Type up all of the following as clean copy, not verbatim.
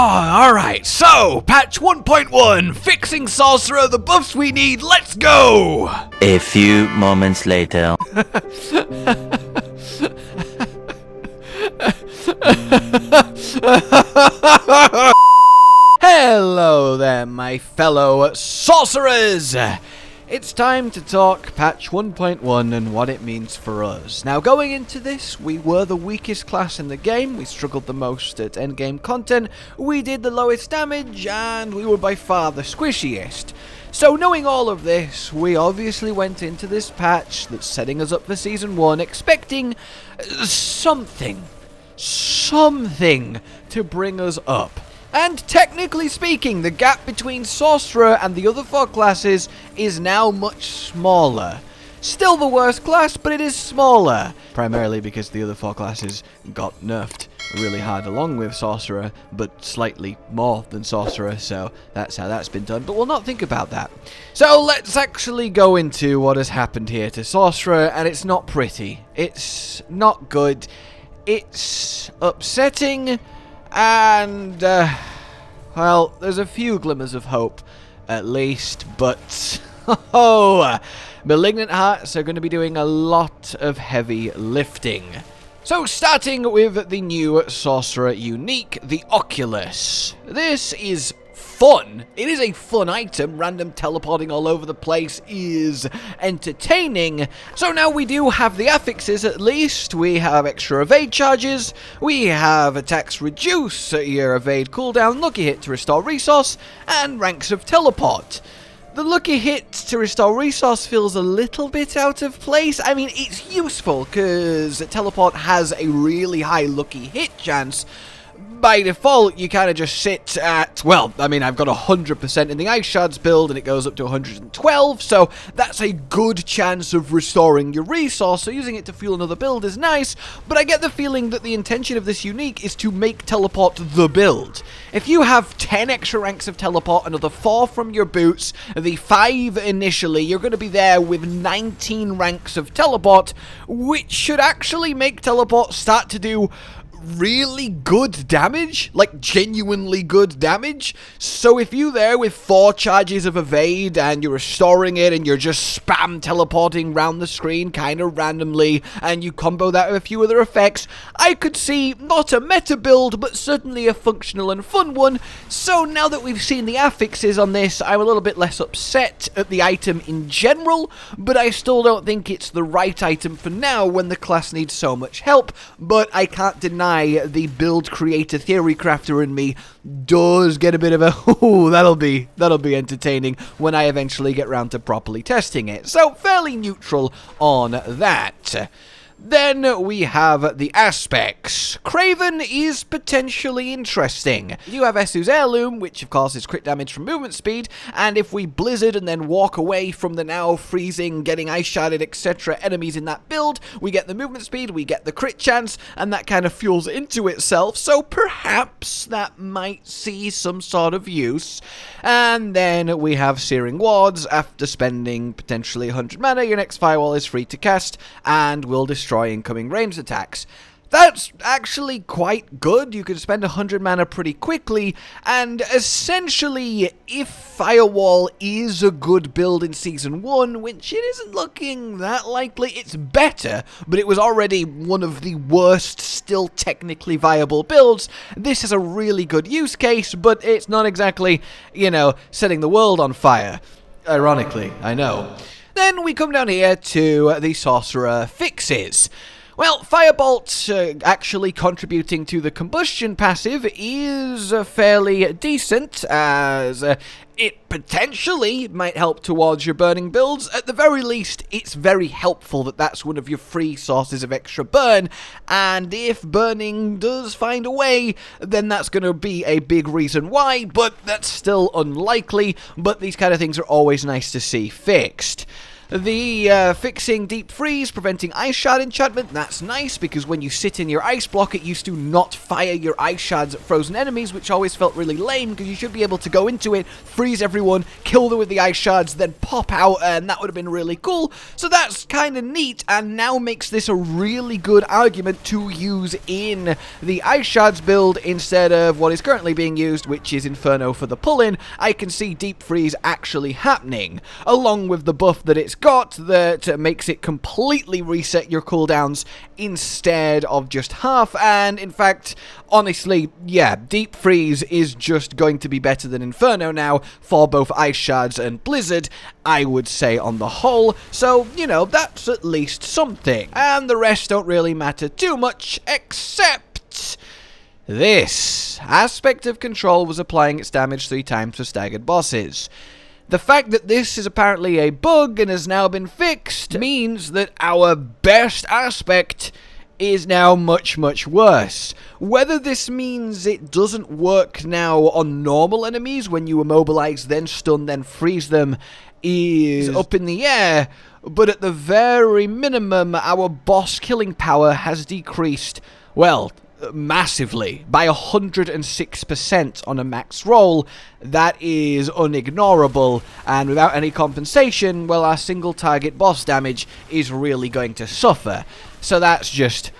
Alright, so, patch 1.1, fixing Sorcerer, the buffs we need, let's go! A few moments later. Hello there, my fellow sorcerers! It's time to talk patch 1.1 and what it means for us. Now, going into this, we were the weakest class in the game, we struggled the most at endgame content, we did the lowest damage, and we were by far the squishiest. So knowing all of this, we obviously went into this patch that's setting us up for Season 1 expecting something to bring us up. And technically speaking, the gap between Sorcerer and the other 4 classes is now much smaller. Still the worst class, but it is smaller. Primarily because the other 4 classes got nerfed really hard along with Sorcerer, but slightly more than Sorcerer, so that's how that's been done, but we'll not think about that. So let's actually go into what has happened here to Sorcerer, and it's not pretty. It's not good. It's upsetting. And, well, there's a few glimmers of hope, at least, but, Malignant Hearts are going to be doing a lot of heavy lifting. So, starting with the new Sorcerer unique, the Oculus. This is fun. It is a fun item. Random teleporting all over the place is entertaining. So now we do have the affixes at least. We have extra evade charges. We have attacks reduce your evade cooldown, lucky hit to restore resource, and ranks of teleport. The lucky hit to restore resource feels a little bit out of place. I mean, it's useful because teleport has a really high lucky hit chance. By default, you kind of just sit at, well, I mean, I've got 100% in the Ice Shards build, and it goes up to 112, so that's a good chance of restoring your resource, so using it to fuel another build is nice, but I get the feeling that the intention of this unique is to make teleport the build. If you have 10 extra ranks of teleport, another 4 from your boots, the 5 initially, you're going to be there with 19 ranks of teleport, which should actually make teleport start to do really good damage, like genuinely good damage. So if you're there with 4 charges of evade and you're restoring it and you're just spam teleporting around the screen kind of randomly and you combo that with a few other effects, I could see not a meta build but certainly a functional and fun one. So now that we've seen the affixes on this, I'm a little bit less upset at the item in general, but I still don't think it's the right item for now when the class needs so much help. But I can't deny the build creator theory crafter in me does get a bit of a ooh, that'll be entertaining when I eventually get round to properly testing it. So fairly neutral on that. Then we have the aspects. Craven is potentially interesting. You have Esu's Heirloom, which of course is crit damage from movement speed, and if we blizzard and then walk away from the now freezing, getting ice sharded, etc. enemies in that build, we get the movement speed, we get the crit chance, and that kind of fuels into itself, so perhaps that might see some sort of use. And then we have Searing Wards. After spending potentially 100 mana, your next firewall is free to cast, and will destroy incoming ranged attacks. That's actually quite good. You can spend 100 mana pretty quickly, and essentially, if Firewall is a good build in Season 1, which it isn't looking that likely, it's better, but it was already one of the worst, still technically viable builds. This is a really good use case, but it's not exactly, you know, setting the world on fire. Ironically, I know. Then we come down here to the Sorcerer fixes. Well, Firebolt actually contributing to the combustion passive is fairly decent, as it potentially might help towards your burning builds. At the very least, it's very helpful that that's one of your free sources of extra burn, and if burning does find a way, then that's going to be a big reason why, but that's still unlikely, but these kind of things are always nice to see fixed. The fixing Deep Freeze, preventing Ice Shard enchantment, that's nice, because when you sit in your Ice block, it used to not fire your Ice Shards at frozen enemies, which always felt really lame, because you should be able to go into it, freeze everyone, kill them with the Ice Shards, then pop out, and that would have been really cool. So that's kind of neat, and now makes this a really good argument to use in the Ice Shards build instead of what is currently being used, which is Inferno for the pull-in. I can see Deep Freeze actually happening, along with the buff that it's got that makes it completely reset your cooldowns instead of just half. And in fact, honestly, yeah, Deep Freeze is just going to be better than Inferno now for both Ice Shards and Blizzard, I would say, on the whole. So, you know, that's at least something. And the rest don't really matter too much, except this. Aspect of Control was applying its damage 3 times for staggered bosses. The fact that this is apparently a bug and has now been fixed means that our best aspect is now much, much worse. Whether this means it doesn't work now on normal enemies when you immobilize, then stun, then freeze them is up in the air, but at the very minimum, our boss killing power has decreased, well, massively, by 106% on a max roll. That is unignorable, and without any compensation, well, our single target boss damage is really going to suffer. So that's just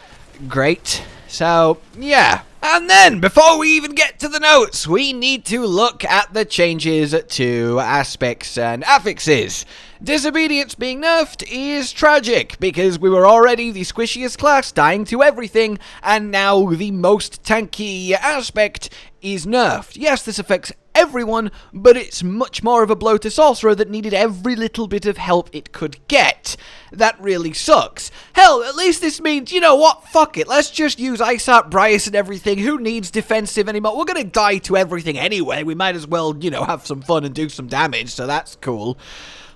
great. So, yeah. And then, before we even get to the notes, we need to look at the changes to aspects and affixes. Disobedience being nerfed is tragic, because we were already the squishiest class, dying to everything, and now the most tanky aspect is nerfed. Yes, this affects everyone, but it's much more of a blow to Sorcerer that needed every little bit of help it could get. That really sucks. Hell, at least this means, you know what, fuck it, let's just use Ice Art, Bryce and everything. Who needs defensive anymore? We're gonna die to everything anyway. We might as well, you know, have some fun and do some damage, so that's cool.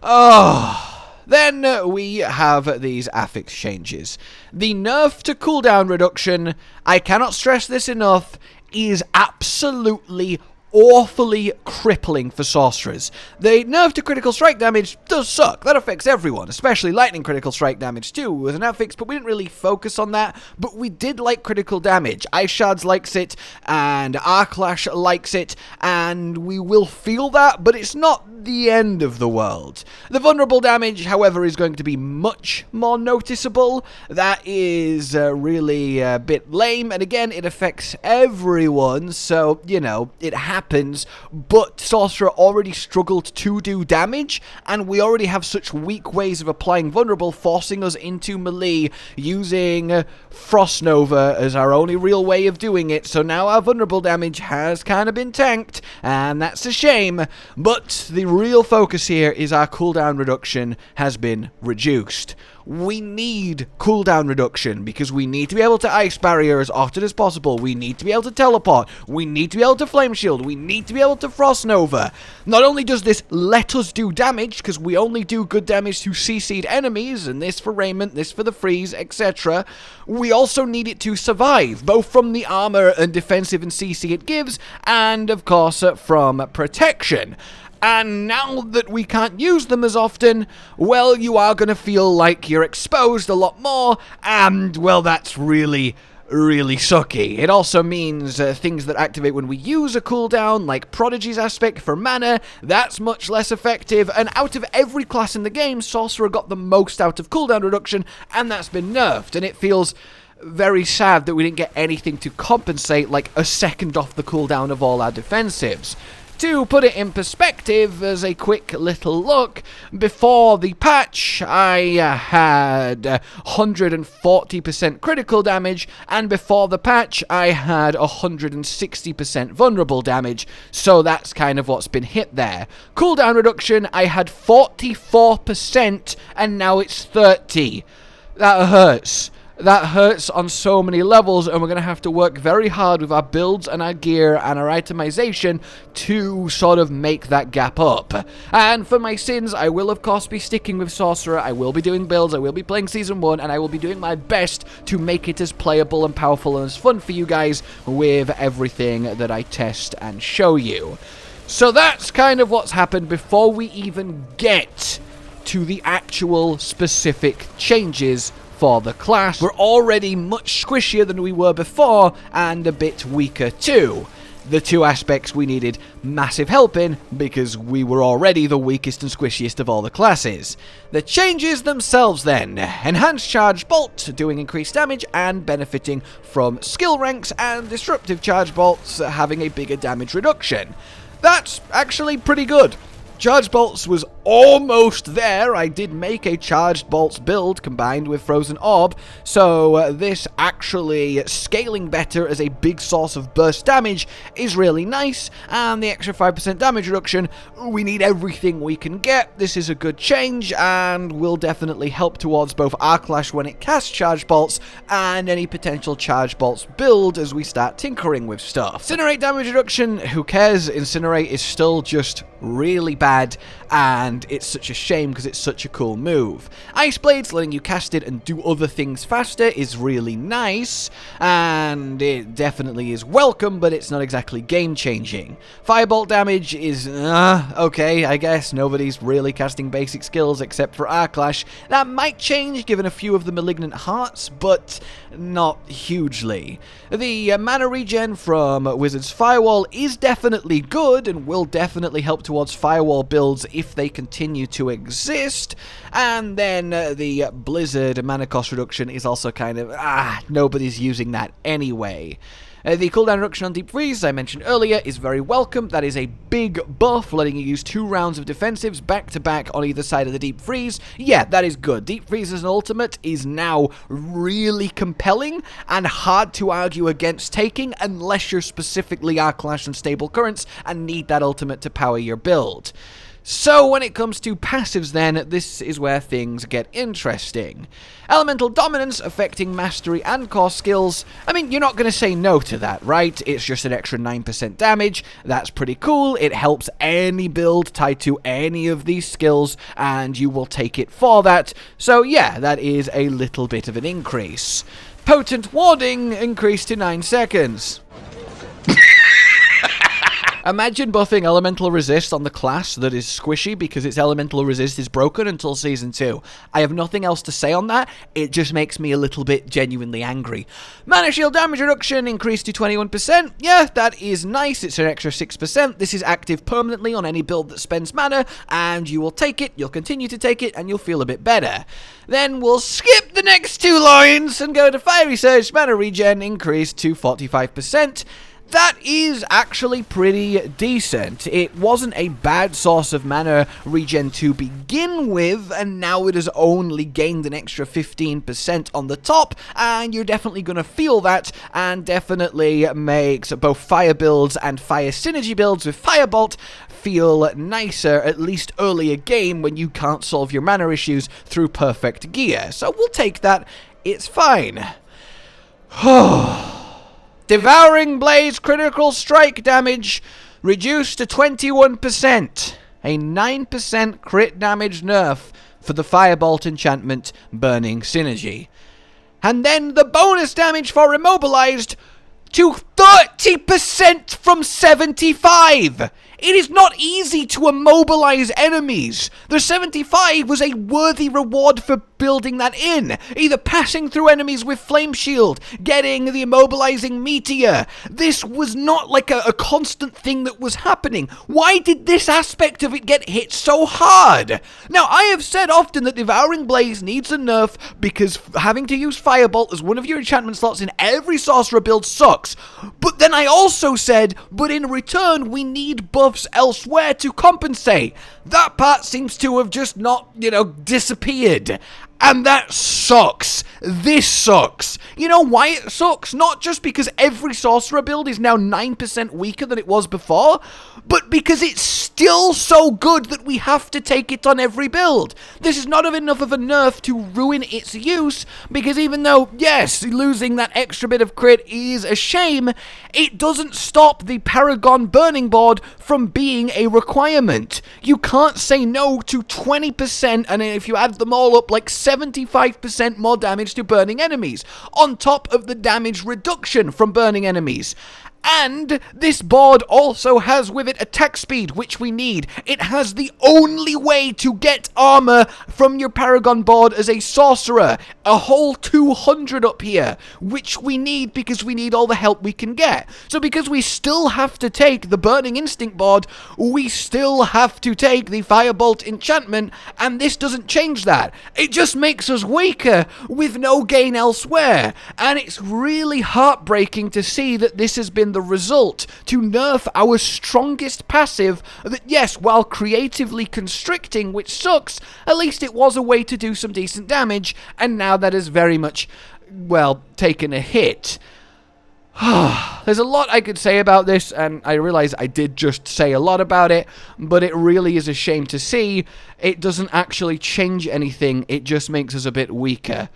Oh, then we have these affix changes. The nerf to cooldown reduction, I cannot stress this enough, is absolutely awfully crippling for sorcerers. The nerf to critical strike damage does suck. That affects everyone, especially lightning critical strike damage too as an affix, but we didn't really focus on that. But we did like critical damage. Ice Shards likes it, and Arclash likes it, and we will feel that, but it's not the end of the world. The vulnerable damage, however, is going to be much more noticeable. That is really a bit lame, and again, it affects everyone, so, you know, it happens, but Sorcerer already struggled to do damage, and we already have such weak ways of applying vulnerable, forcing us into melee using Frost Nova as our only real way of doing it, so now our vulnerable damage has kind of been tanked, and that's a shame, but the real focus here is our cooldown reduction has been reduced. We need cooldown reduction because we need to be able to ice barrier as often as possible. We need to be able to teleport. We need to be able to flame shield. We need to be able to frost nova. Not only does this let us do damage, because we only do good damage to CC'd enemies, and this for raiment, this for the freeze, etc. We also need it to survive, both from the armor and defensive and CC it gives, and of course from protection. And now that we can't use them as often, well, you are going to feel like you're exposed a lot more, and, well, that's really sucky. It also means things that activate when we use a cooldown, like Prodigy's aspect for mana, that's much less effective, and out of every class in the game, Sorcerer got the most out of cooldown reduction, and that's been nerfed, and it feels very sad that we didn't get anything to compensate, like a second off the cooldown of all our defensives. To put it in perspective, as a quick little look, before the patch, I had 140% critical damage, and before the patch, I had 160% vulnerable damage, so that's kind of what's been hit there. Cooldown reduction, I had 44%, and now it's 30%. That hurts. That hurts on so many levels, and we're going to have to work very hard with our builds and our gear and our itemization to sort of make that gap up. And for my sins, I will of course be sticking with Sorcerer, I will be doing builds, I will be playing Season 1, and I will be doing my best to make it as playable and powerful and as fun for you guys with everything that I test and show you. So that's kind of what's happened before we even get to the actual specific changes for the class. We're already much squishier than we were before, and a bit weaker too. The two aspects we needed massive help in, because we were already the weakest and squishiest of all the classes. The changes themselves then. Enhanced Charge Bolt, doing increased damage and benefiting from skill ranks, and Disruptive Charge Bolts having a bigger damage reduction. That's actually pretty good. Charged Bolts was almost there. I did make a Charged Bolts build combined with Frozen Orb, so this actually scaling better as a big source of burst damage is really nice, and the extra 5% damage reduction, we need everything we can get. This is a good change, and will definitely help towards both Arclash when it casts Charged Bolts, and any potential Charged Bolts build as we start tinkering with stuff. Incinerate damage reduction, who cares? Incinerate is still just really bad, and it's such a shame because it's such a cool move. Ice Blades, letting you cast it and do other things faster, is really nice, and it definitely is welcome, but it's not exactly game-changing. Firebolt damage is, okay, I guess. Nobody's really casting basic skills except for Arclash. That might change given a few of the Malignant Hearts, but not hugely. The mana regen from Wizard's Firewall is definitely good, and will definitely help towards Firewall builds if they continue to exist, and then the Blizzard mana cost reduction is also kind of, nobody's using that anyway. The cooldown reduction on Deep Freeze, as I mentioned earlier, is very welcome. That is a big buff, letting you use 2 rounds of defensives back-to-back on either side of the Deep Freeze. Yeah, that is good. Deep Freeze as an ultimate is now really compelling and hard to argue against taking unless you're specifically Arclash and Stable Currents and need that ultimate to power your build. So when it comes to passives then, this is where things get interesting. Elemental Dominance affecting Mastery and Core skills. I mean, you're not going to say no to that, right? It's just an extra 9% damage. That's pretty cool. It helps any build tied to any of these skills, and you will take it for that. So yeah, that is a little bit of an increase. Potent Warding increased to 9 seconds. Imagine buffing Elemental Resist on the class that is squishy because its Elemental Resist is broken until Season 2. I have nothing else to say on that, it just makes me a little bit genuinely angry. Mana Shield damage reduction increased to 21%. Yeah, that is nice, it's an extra 6%. This is active permanently on any build that spends mana, and you will take it, you'll continue to take it, and you'll feel a bit better. Then we'll skip the next 2 lines and go to Fiery Surge. Mana regen increased to 45%. That is actually pretty decent. It wasn't a bad source of mana regen to begin with, and now it has only gained an extra 15% on the top, and you're definitely going to feel that, and definitely makes both fire builds and fire synergy builds with Firebolt feel nicer, at least earlier game when you can't solve your mana issues through perfect gear. So we'll take that, it's fine. Devouring Blaze critical strike damage reduced to 21%. A 9% crit damage nerf for the Firebolt enchantment Burning Synergy. And then the bonus damage for Immobilized to 30% from 75%. It is not easy to immobilize enemies. The 75 was a worthy reward for building that in. Either passing through enemies with Flame Shield, getting the immobilizing meteor. This was not like a constant thing that was happening. Why did this aspect of it get hit so hard? Now, I have said often that Devouring Blaze needs a nerf because having to use Firebolt as one of your enchantment slots in every Sorcerer build sucks. But then I also said, but in return, we need buffs elsewhere to compensate. That part seems to have just not, disappeared. And that sucks. This sucks. You know why it sucks? Not just because every Sorcerer build is now 9% weaker than it was before, but because it's still so good that we have to take it on every build. This is not enough of a nerf to ruin its use, because even though, yes, losing that extra bit of crit is a shame, it doesn't stop the Paragon Burning Board from being a requirement. You can't say no to 20%, and if you add them all up, like 75% more damage to burning enemies, on top of the damage reduction from burning enemies. And this board also has with it attack speed, which we need. It has the only way to get armor from your Paragon board as a sorcerer. A whole 200 up here, which we need because we need all the help we can get. So because we still have to take the Burning Instinct board, we still have to take the Firebolt enchantment, and this doesn't change that. It just makes us weaker with no gain elsewhere. And it's really heartbreaking to see that this has been the result, to nerf our strongest passive that, yes, while creatively constricting, which sucks, at least it was a way to do some decent damage, and now that has very much, well, taken a hit. There's a lot I could say about this, and I realize I did just say a lot about it, but it really is a shame to see. It doesn't actually change anything, it just makes us a bit weaker.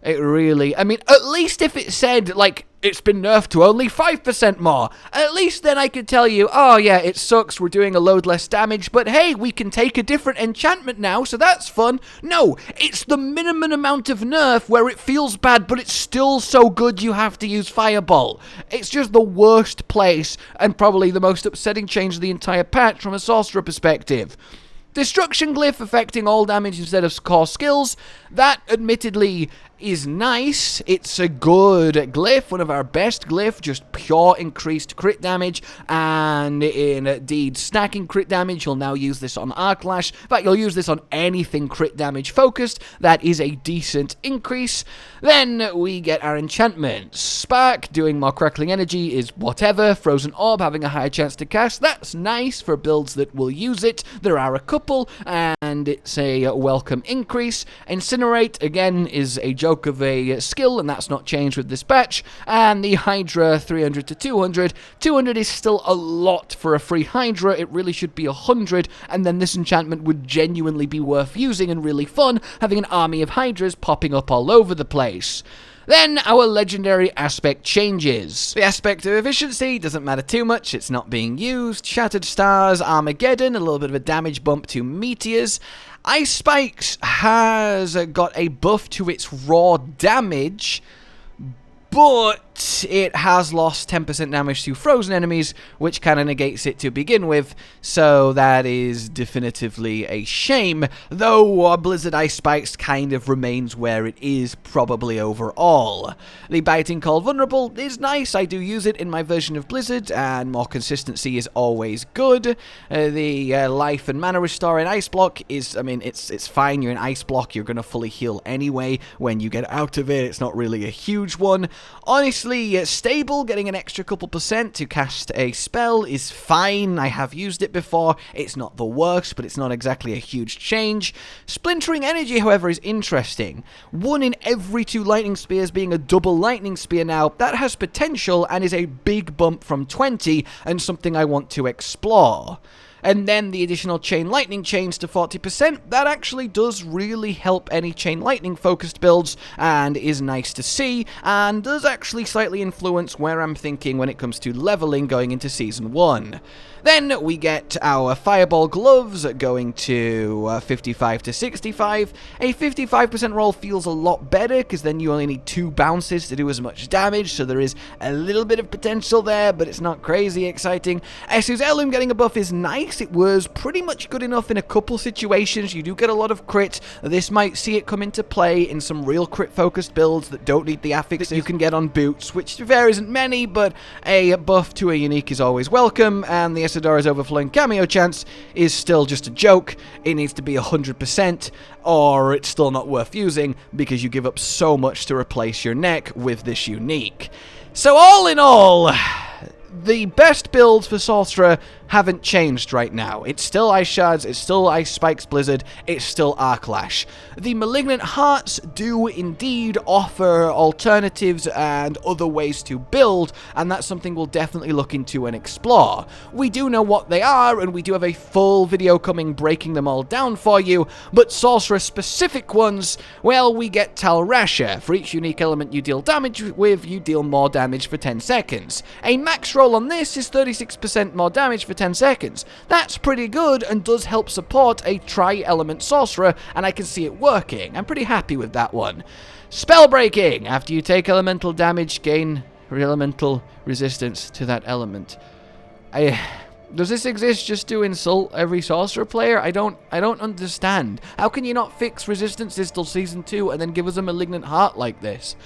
It really, I mean, at least if it said, like, it's been nerfed to only 5% more, at least then I could tell you, oh yeah, it sucks, we're doing a load less damage, but hey, we can take a different enchantment now, so that's fun. No, it's the minimum amount of nerf where it feels bad, but it's still so good you have to use Fireball. It's just the worst place, and probably the most upsetting change of the entire patch from a sorcerer perspective. Destruction Glyph affecting all damage instead of core skills. That, admittedly, is nice. It's a good glyph, one of our best glyph, just pure increased crit damage, and indeed stacking crit damage. You'll now use this on Arclash. In fact, you'll use this on anything crit damage focused. That is a decent increase. Then we get our enchantments. Spark, doing more crackling energy is whatever. Frozen Orb, having a higher chance to cast. That's nice for builds that will use it. There are a couple, and it's a welcome increase. Incinerate, again, is a joke of a skill, and that's not changed with this patch. And the Hydra, 300 to 200. 200 is still a lot for a free Hydra. It really should be 100, and then this enchantment would genuinely be worth using and really fun, having an army of Hydras popping up all over the place. Then our legendary aspect changes. The aspect of efficiency doesn't matter too much, it's not being used. Shattered Stars, Armageddon, a little bit of a damage bump to Meteors. Ice Spikes has got a buff to its raw damage, but it has lost 10% damage to frozen enemies, which kind of negates it to begin with, so that is definitively a shame, though Blizzard Ice Spikes kind of remains where it is probably overall. The Biting Cold Vulnerable is nice, I do use it in my version of Blizzard, and more consistency is always good. The Life and Mana Restore in Ice Block is, I mean, it's fine, you're in Ice Block, you're going to fully heal anyway when you get out of it, it's not really a huge one. Honestly, stable, getting an extra couple percent to cast a spell is fine. I have used it before. It's not the worst, but it's not exactly a huge change. Splintering Energy, however, is interesting. 1 in every 2 Lightning Spears being a double Lightning Spear now, that has potential and is a big bump from 20 and something I want to explore. And then the additional Chain Lightning chains to 40%, that actually does really help any Chain Lightning focused builds, and is nice to see, and does actually slightly influence where I'm thinking when it comes to leveling going into Season 1. Then we get our Fireball Gloves going to 55 to 65. A 55% roll feels a lot better, because then you only need 2 bounces to do as much damage, so there is a little bit of potential there, but it's not crazy exciting. Essu's Heirloom getting a buff is nice. It was pretty much good enough in a couple situations. You do get a lot of crit. This might see it come into play in some real crit-focused builds that don't need the affix you can get on boots, which there isn't many, but a buff to a unique is always welcome, and the Isidora's Overflowing Cameo chance is still just a joke. It needs to be 100%, or it's still not worth using, because you give up so much to replace your neck with this unique. So all in all, the best builds for Sorcerer haven't changed right now. It's still Ice Shards, it's still Ice Spikes Blizzard, it's still Arclash. The Malignant Hearts do indeed offer alternatives and other ways to build, and that's something we'll definitely look into and explore. We do know what they are, and we do have a full video coming breaking them all down for you, but Sorcerer-specific ones, well, we get Talrasha. For each unique element you deal damage with, you deal more damage for 10 seconds. A max roll on this is 36% more damage for 10 seconds. That's pretty good and does help support a tri-element sorcerer, and I can see it working. I'm pretty happy with that one. Spell breaking. After you take elemental damage, gain elemental resistance to that element. Does this exist just to insult every sorcerer player? I don't understand. How can you not fix resistances till Season 2 and then give us a Malignant Heart like this?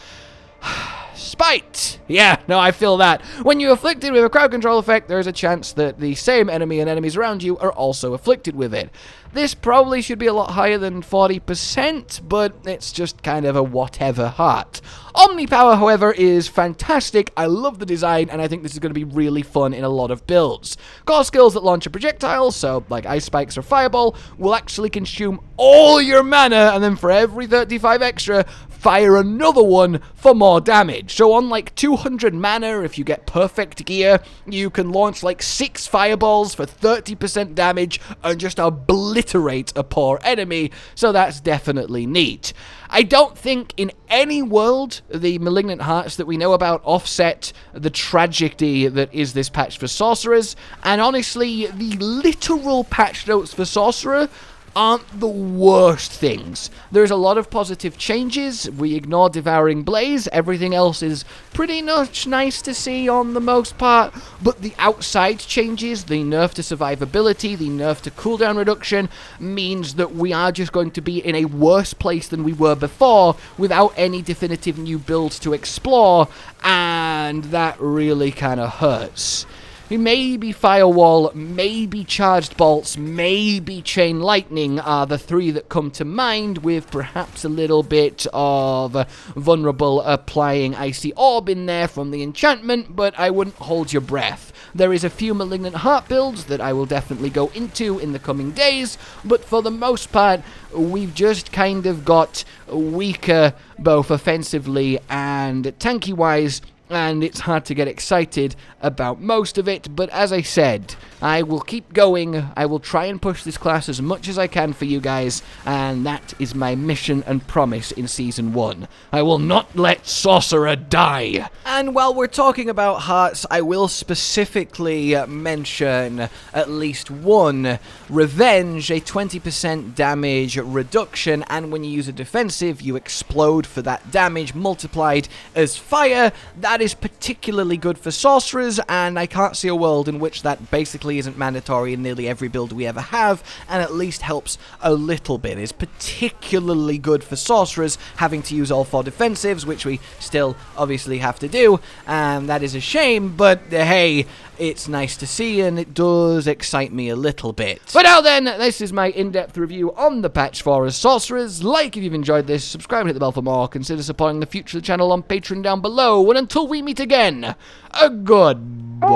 Spite! Yeah, no, I feel that. When you're afflicted with a crowd control effect, there is a chance that the same enemy and enemies around you are also afflicted with it. This probably should be a lot higher than 40%, but it's just kind of a whatever heart. Omnipower, however, is fantastic. I love the design, and I think this is going to be really fun in a lot of builds. Core skills that launch a projectile, so like Ice Spikes or Fireball, will actually consume all your mana, and then for every 35 extra, fire another one for more damage. So on like 200 mana, if you get perfect gear, you can launch like 6 fireballs for 30% damage and just obliterate a poor enemy, so that's definitely neat. I don't think in any world the Malignant Hearts that we know about offset the tragedy that is this patch for Sorcerers, and honestly, the literal patch notes for Sorcerer aren't the worst things. There's a lot of positive changes. We ignore Devouring Blaze. Everything else is pretty much nice to see on the most part, but the outside changes, the nerf to survivability, the nerf to cooldown reduction, means that we are just going to be in a worse place than we were before without any definitive new builds to explore, and that really kind of hurts. Maybe Firewall, maybe Charged Bolts, maybe Chain Lightning are the 3 that come to mind, with perhaps a little bit of Vulnerable applying Icy Orb in there from the enchantment, but I wouldn't hold your breath. There is a few Malignant Heart builds that I will definitely go into in the coming days, but for the most part, we've just kind of got weaker both offensively and tanky-wise, and it's hard to get excited about most of it, but as I said, I will keep going. I will try and push this class as much as I can for you guys, and that is my mission and promise in Season 1. I will not let Sorcerer die! And while we're talking about hearts, I will specifically mention at least one Revenge, a 20% damage reduction, and when you use a defensive, you explode for that damage multiplied as fire. That is particularly good for Sorcerers, and I can't see a world in which that basically isn't mandatory in nearly every build we ever have, and at least helps a little bit. It's particularly good for Sorcerers having to use all 4 defensives, which we still obviously have to do, and that is a shame, but hey, it's nice to see, and it does excite me a little bit. But now then, this is my in-depth review on the patch for Sorcerers. Like if you've enjoyed this, subscribe and hit the bell for more. Consider supporting the future of the channel on Patreon down below, and until we meet again, a goodbye.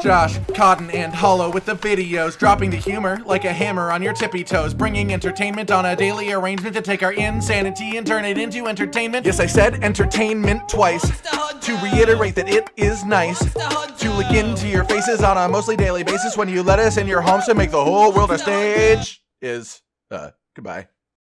Josh, Cotton, and Hollow with the videos, dropping the humor like a hammer on your tippy toes, bringing entertainment on a daily arrangement to take our insanity and turn it into entertainment. Yes, I said entertainment twice, to reiterate that it is nice to look into your faces on a mostly daily basis when you let us in your homes to make the whole world a stage. Goodbye.